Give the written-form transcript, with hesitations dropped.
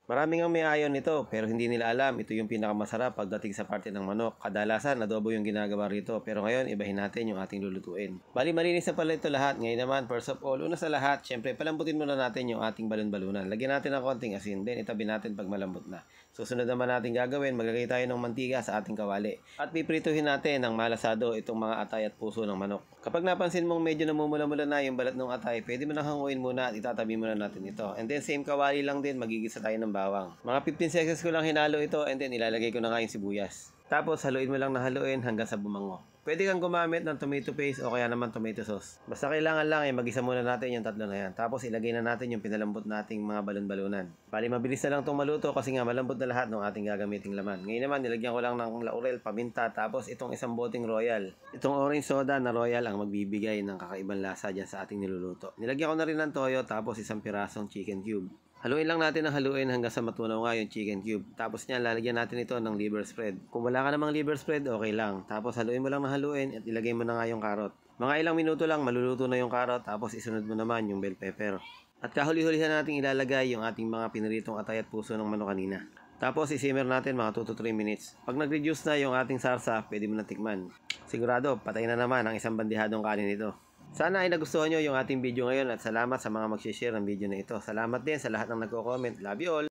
Maraming ang may ayaw nito pero hindi nila alam ito yung pinakamasarap pagdating sa parte ng manok. Kadalasan adobo yung ginagawa rito pero ngayon ibahin natin yung ating lulutuin. Bali malinis na pala ito lahat. Ngayon naman first of all, una sa lahat, syempre palambutin muna natin yung ating balon-balunan. Lagyan natin ng konting asin then itabi natin pag malambot na. Susunod naman natin gagawin, maglagay tayo ng mantika sa ating kawali. At piprituhin natin ng malasado itong mga atay at puso ng manok. Kapag napansin mong medyo namumula-mula na yung balat ng atay, pwede mo nang hanguin muna at itatabi muna natin ito. And then same kawali lang din, magigisa tayo ng bawang. Mga 15 seconds ko lang hinalo ito and then ilalagay ko na nga yung sibuyas. Tapos haluin mo lang na haluin hanggang sa bumango. Pwede kang gumamit ng tomato paste o kaya naman tomato sauce. Basta kailangan lang mag-isa muna natin yung tatlo na yan. Tapos ilagay na natin yung pinalambot nating mga balon-balunan. Bali mabilis na lang itong maluto kasi nga malambot na lahat ng ating gagamiting laman. Ngayon naman nilagyan ko lang ng laurel, paminta, tapos itong isang boteng royal. Itong orange soda na royal ang magbibigay ng kakaibang lasa dyan sa ating niluluto. Nilagyan ko na rin ng toyo tapos isang pirasong chicken cube. Haluin lang natin ng haluin hanggang sa matunaw nga yung chicken cube. Tapos niyan, lalagyan natin ito ng liver spread. Kung wala ka namang liver spread, okay lang. Tapos haluin mo lang ng haluin at ilagay mo na nga yung carrot. Mga ilang minuto lang, maluluto na yung carrot. Tapos isunod mo naman yung bell pepper. At kahuli-hulihan natin ilalagay yung ating mga piniritong atay at puso ng manok kanina. Tapos isimmer natin mga 2 to 3 minutes. Pag nag-reduce na yung ating sarsa, pwede mo na tikman. Sigurado, patay na naman ang isang bandihadong kanin ito. Sana ay nagustuhan nyo yung ating video ngayon at salamat sa mga mag-share ng video na ito. Salamat din sa lahat ng nagko-comment. Love you all!